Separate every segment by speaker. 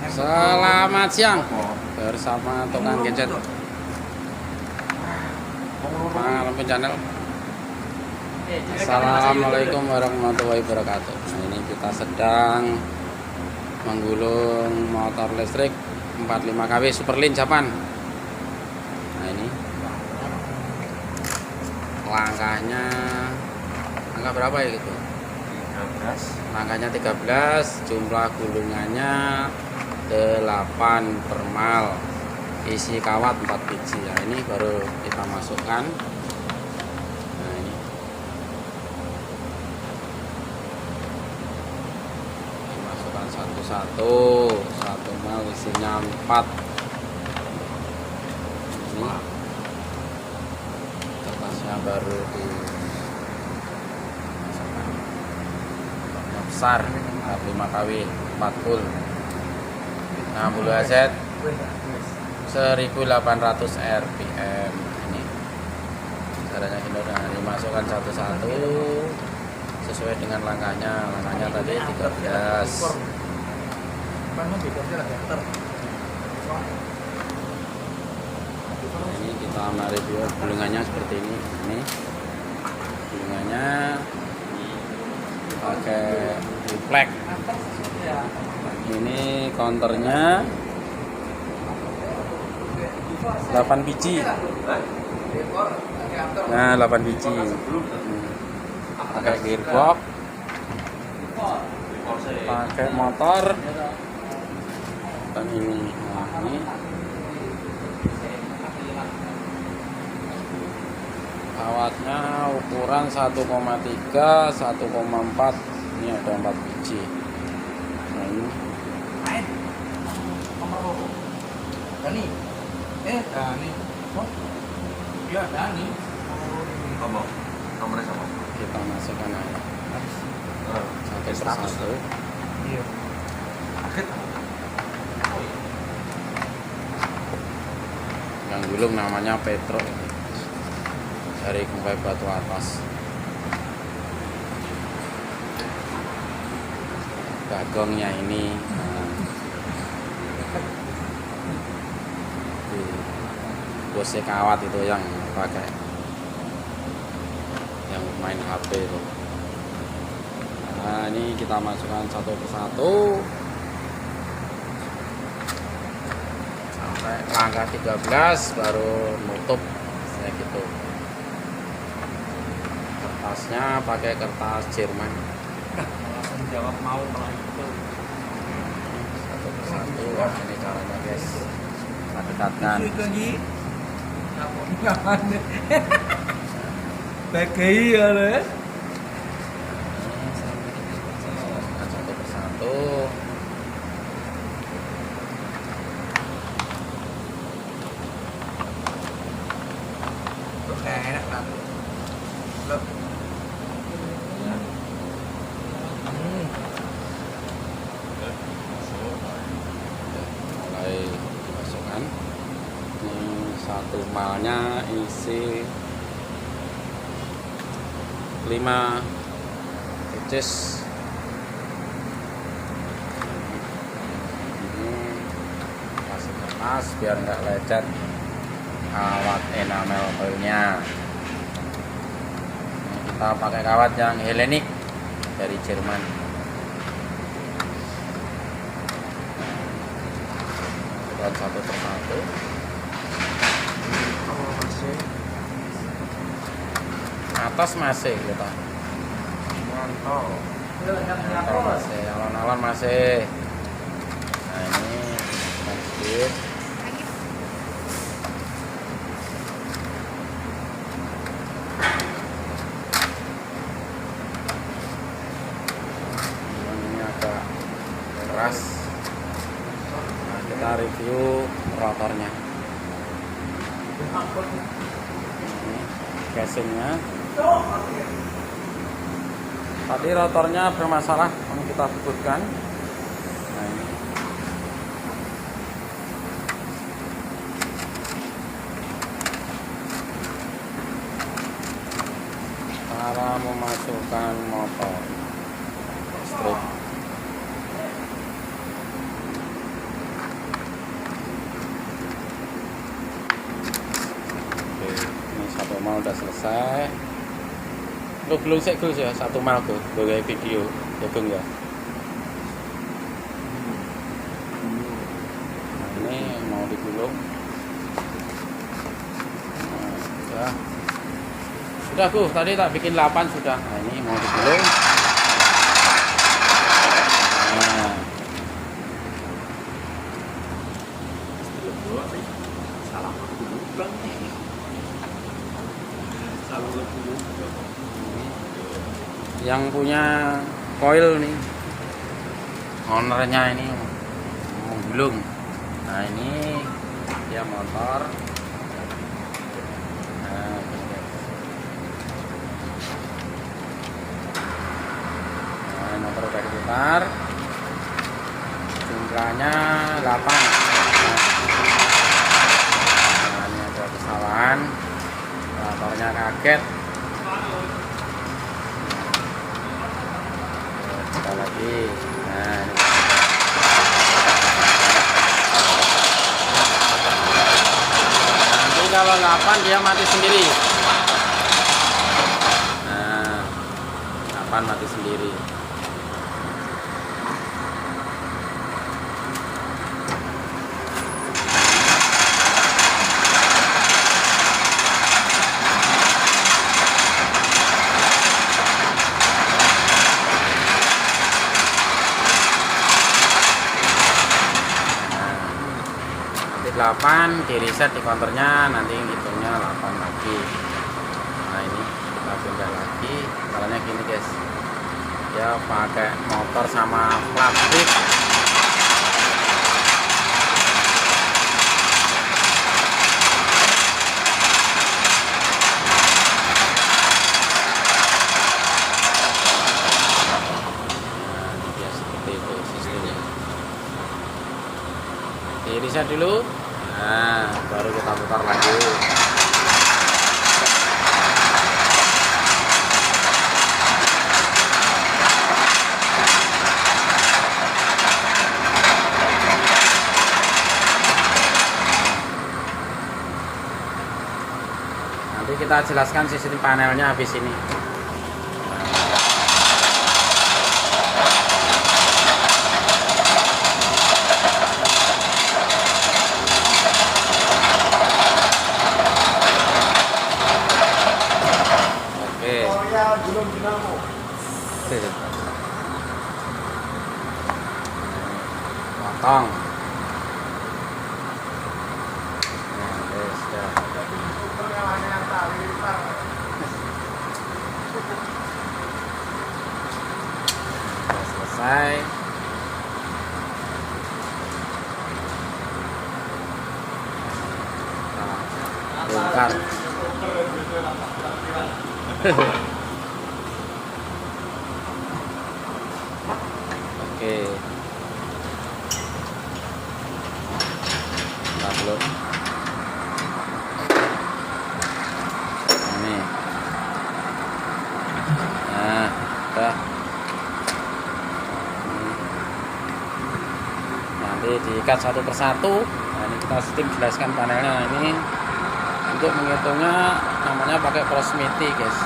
Speaker 1: Selamat siang bersama tukang gadget Lampu Channel. Assalamualaikum warahmatullahi wabarakatuh. Nah, ini kita sedang menggulung motor listrik 45 kW Superlin Japan. Nah, ini langkahnya angka berapa ya gitu? 13. Langkahnya 13, jumlah gulungannya 8 per mal, isi kawat 4 biji. Nah, ini baru kita masukkan. Nah, ini dimasukkan satu-satu, 1 mal isinya 4. Ini kertasnya baru dimasukkan besar 45 kW 4 full. 60 AZ 1800 rpm. Ini caranya gini, udah dimasukkan satu-satu sesuai dengan langkahnya. Langkahnya tadi 13. Ini kita mereview gulungannya seperti ini. Ini gulungannya pakai triplek. Ini counternya 8 biji. Nah, 8 biji. Pakai gearbox, pakai motor, dan ini. Nah, ini kawatnya ukuran 1,3, 1,4. Ini ada 4 biji. Nah, ini
Speaker 2: Dani, Dani, oh, iya Dani. Kamu, nomornya sama.
Speaker 1: kita masukkan aja satu persatu.
Speaker 2: Iya. Kaget.
Speaker 1: Yang gulung namanya Petro dari Kumpai Batu Atas. Bagongnya ini bosnya kawat itu yang pakai, yang main HP itu. Nah, ini kita masukkan satu persatu sampai langkah 13 baru nutup kayak gitu. Kertasnya pakai kertas Jerman.
Speaker 2: Langsung jawab mau kalau itu.
Speaker 1: Satu persatu. Wah, ini caranya guys, kita dekatkan.
Speaker 2: Itu lagi. Ngapain? Pakai ya le.
Speaker 1: Satu persatu.
Speaker 2: Kayak enak kan. Loh.
Speaker 1: Mulai dimasukkan. Ini 1 malnya isi 5 pieces. Ini kasih panas biar nggak lecet kawat enamel oilnya. Ini kita pakai kawat yang Hellenic dari Jerman. Buat satu persatu. Atas masih kita
Speaker 2: Mantap.
Speaker 1: mantap, masih alon-alon masih. Nah, ini sedikit. Ini agak keras. Nah, kita review rotornya. Ini casingnya. Tadi rotornya bermasalah, mau kita bubutkan. Nah, ini. Cara memasukkan motor listrik. sudah selesai. Lu belum sih Gus ya, 1 mal Gus, gue video jagung ya. Nah, ini mau digulung. Nah, sudah Gus, tadi tak bikin 8 sudah. Nah, ini mau digulung. Nah,
Speaker 2: salah bang. Salah
Speaker 1: yang punya coil nih, ownernya ini belum. Nah, ini dia motor. Nah, motor udah diputar, jumlahnya 8. Nah, ini ada kesalahan, motornya kaget. Kita lagi. Nah, ini. Nanti kalau 8 dia mati sendiri. Nah, 8 mati sendiri. Nanti 8 di reset di counternya, nanti hitungnya 8 lagi. Nah, ini kita pindah lagi. Caranya gini guys, dia pakai motor sama plastik. Nah, ini dia seperti itu sistemnya. Di reset dulu. Nah, baru kita putar lagi. Nanti kita jelaskan sistem panelnya habis ini. Potong. Nah, sudah. Sudah selesai. Nah, bongkar. Oke. Nah, belum. Ini. Nah, udah. Nanti diikat satu persatu. Nah, ini kita sistem jelaskan panelnya. Nah, ini untuk menghitungnya namanya pakai proximity guys.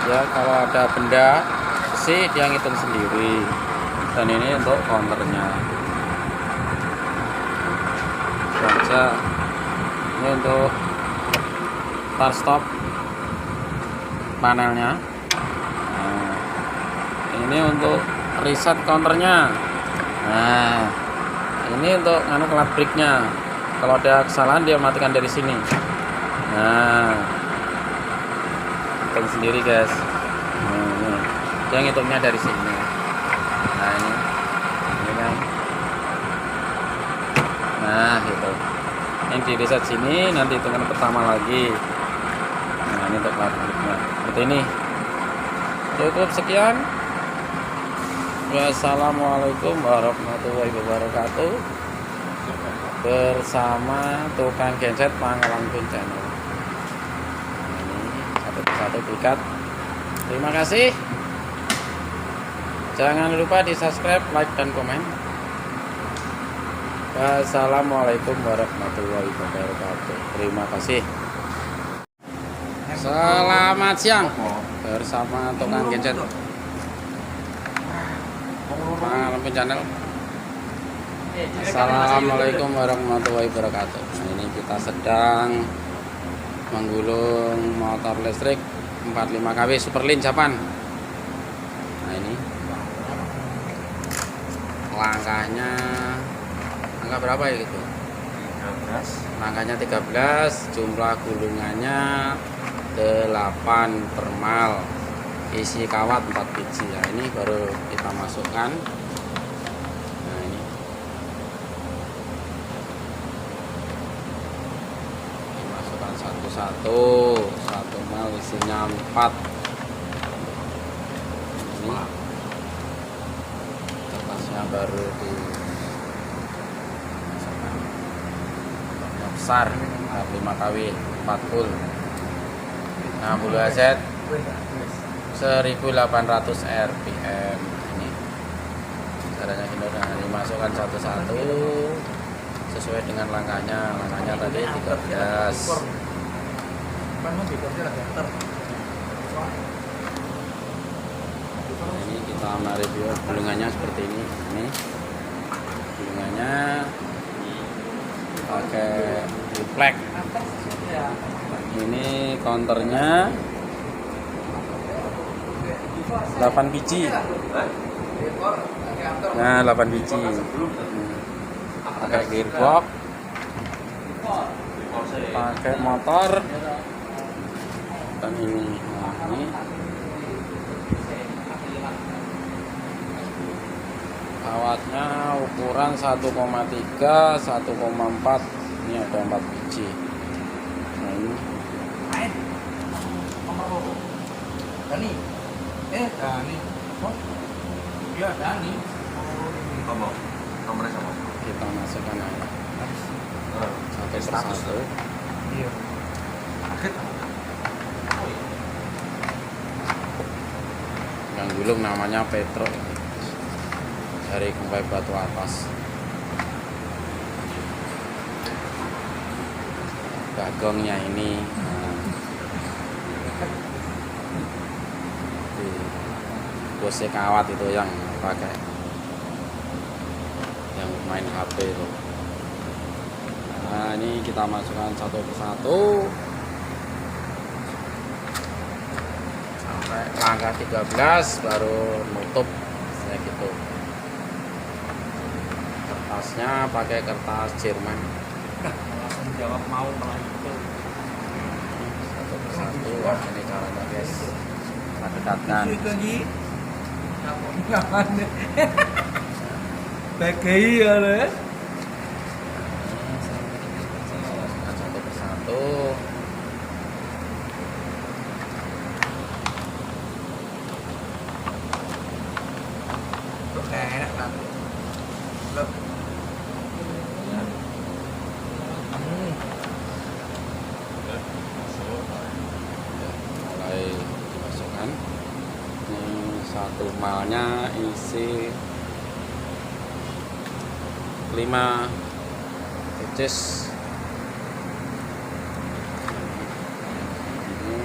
Speaker 1: Ya, kalau ada benda besi dia ngitung sendiri. Dan ini untuk counternya. Baca. Ini untuk start stop panelnya. Nah, ini untuk reset counternya. Nah, ini untuk alat brake-nya. Kalau ada kesalahan dia matikan dari sini. Nah, hitung sendiri guys. Ini dia ngitungnya dari sini. Nah, ini kan. Nah, gitu. Yang di reset sini, nanti hitungan pertama lagi. Nah, ini untuk alat-alatnya seperti ini. Cukup sekian. Wassalamualaikum warahmatullahi wabarakatuh. Bersama tukang genset Pangalangkun channel. Ini satu persatu diikat. Terima kasih. Jangan lupa di subscribe, like, dan komen. Wassalamualaikum warahmatullahi wabarakatuh. Terima kasih. Selamat siang bersama tukang gadget Malam Channel. Assalamualaikum warahmatullahi wabarakatuh. Nah, ini kita sedang menggulung motor listrik 45 kW Superlin Japan. Nah, ini langkahnya angka berapa ya gitu?
Speaker 2: 13.
Speaker 1: Langkahnya 13, jumlah gulungannya 8 per mal, isi kawat 4 biji. Ya, ini baru kita masukkan. Nah, ini dimasukkan satu-satu. 1 mal isinya 4. Ini kertasnya baru dimasukkan besar 45 kW 4 full. Nah, bulu aset 1800 rpm. Ini caranya gini, nah, dimasukkan satu-satu sesuai dengan langkahnya. Langkahnya tadi 13. Ini kita mereview gulungannya seperti ini. Ini gulungannya pakai triplek. Ini counternya 8 biji. Nah, 8 biji. Pakai gearbox, pakai motor, dan ini. Nah, ini kawatnya ukuran 1,3, 1,4. Ini ada 4 biji. Nah, ini
Speaker 3: Dani. Dani. Oh. Iya, Dani.
Speaker 2: Apa? Nomornya sama.
Speaker 1: kita masukkan aja satu persatu.
Speaker 3: Iya.
Speaker 1: Yang gulung namanya Petro dari Kempai Batu Atas. Bagongnya ini bosnya kawat itu yang pakai, yang main HP itu. Nah, ini kita masukkan satu persatu sampai langkah 13 baru nutup kayak gitu. Kertasnya pakai kertas Jerman.
Speaker 3: Langsung jawab mau malah itu.
Speaker 1: Satu persatu. Wah, ini caranya guys, kita dekatkan.
Speaker 3: Itu lagi. Ngapain deh. PKI ya le.
Speaker 1: Satu persatu.
Speaker 3: Tuh enak kan. Loh.
Speaker 1: Mulai dimasukkan. Ini 1 malnya isi 5 pieces. Ini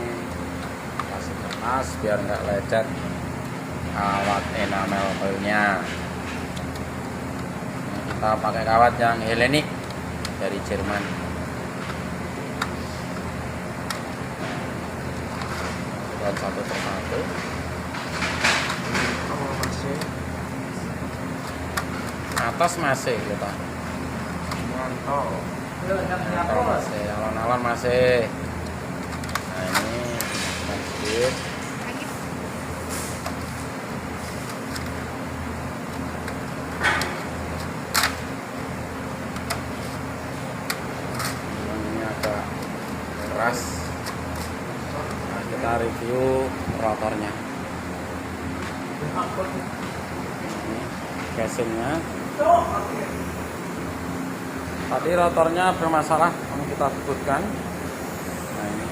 Speaker 1: kasih kertas biar nggak lecet kawat enamel coilnya. Ini kita pakai kawat yang Hellenic dari Jerman. Dan satu persatu. Atas masih kita
Speaker 3: Mantap.
Speaker 1: kalau masih alon-alon masih. Nah, ini sedikit. Ini agak keras. Nah, kita review rotornya. Ini casingnya. Tadi rotornya bermasalah, ini kita sebutkan. Nah, ini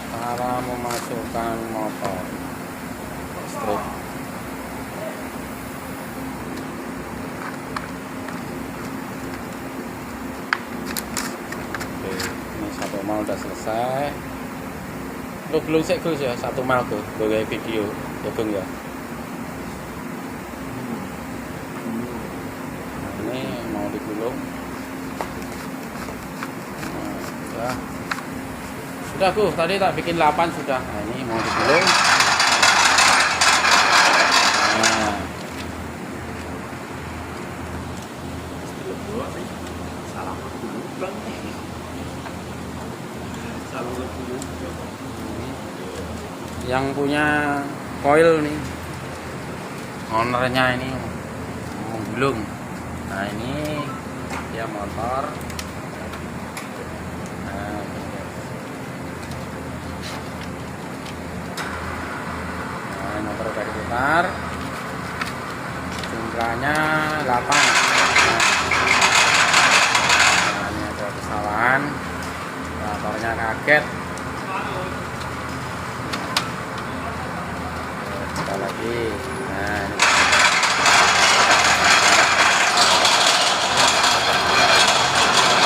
Speaker 1: cara memasukkan motor listrik. udah selesai. Lu gulung sih Gus ya, 1 mil tuh, gue video jagung ya. Nah, ini mau digulung. Nah, sudah Gus, tadi tak bikin 8 sudah. Nah, ini mau digulung. Nah,
Speaker 2: Salah dulu bang. Salah dulu.
Speaker 1: yang punya coil nih, ownernya ini menggulung. Nah, ini dia motor. Nah, ini guys. Nah, motor udah diputar. Jumlahnya 8. Nah, ini ada kesalahan. Motornya kaget. Kita lagi. Nah, ini.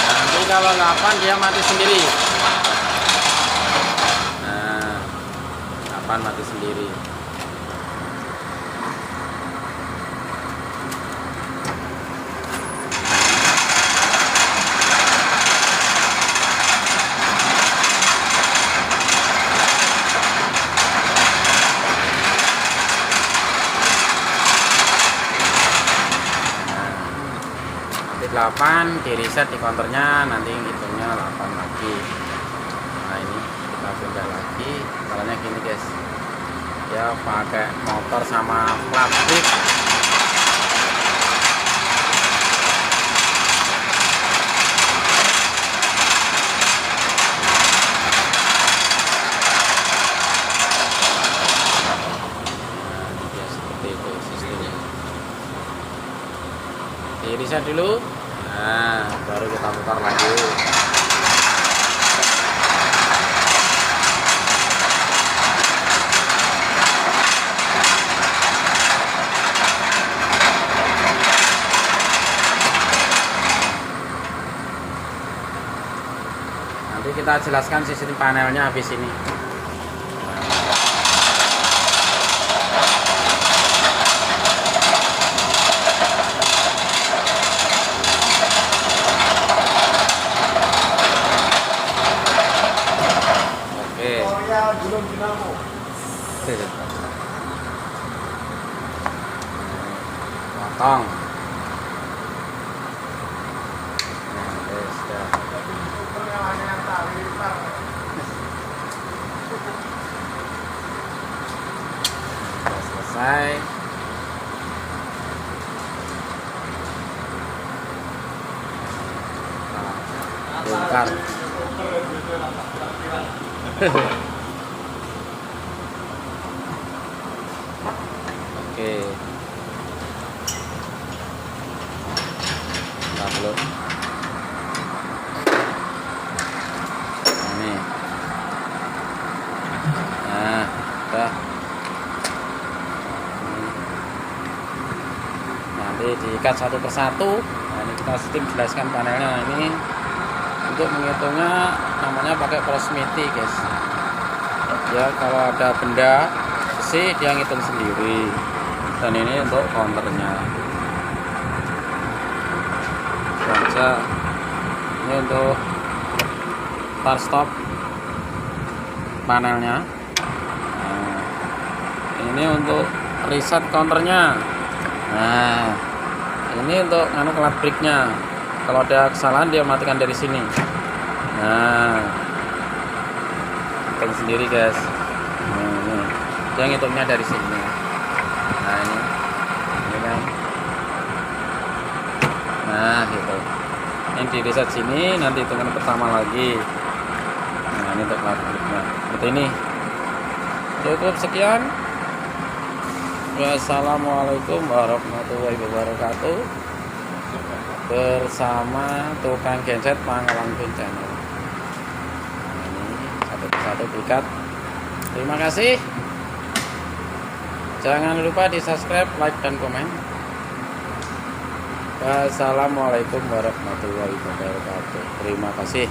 Speaker 1: Nanti kalau 8 dia mati sendiri. Nah, 8 mati sendiri. Nanti 8 di reset di counternya, nanti hitungnya 8 lagi. Nah, ini kita pindah lagi. Caranya gini guys, ya pakai motor sama plastik. Di reset dulu. Nah, baru kita putar lagi. Nanti kita jelaskan sistem panelnya habis ini.
Speaker 3: Belum dinamo.
Speaker 1: Potong. Nah, sudah. Sudah selesai. Nah, bongkar. Oke. Upload. Ini. Nah, udah. Nanti diikat satu persatu. Nah, ini kita sistem jelaskan panelnya. Ini untuk menghitungnya namanya pakai proximity guys. Ya, kalau ada benda besi dia ngitung sendiri. Dan ini untuk counternya. Baca. Ini untuk start stop panelnya. Nah, ini untuk reset counternya. Nah, ini untuk klat brake-nya. Kalau ada kesalahan dia matikan dari sini. Nah, hitung sendiri guys. Nah, ini dia ngitungnya dari sini. Nah, ini kan. Nah, gitu. Ini di reset sini, nanti hitungan pertama lagi. Nah, ini untuk klat brake-nya. Seperti ini. Cukup sekian. Wassalamualaikum warahmatullahi wabarakatuh. Bersama tukang genset Pangkalan Pun Channel. Nah, ini satu-satu diikat. Terima kasih. Jangan lupa di subscribe, like, dan komen. Wassalamualaikum warahmatullahi wabarakatuh. Terima kasih.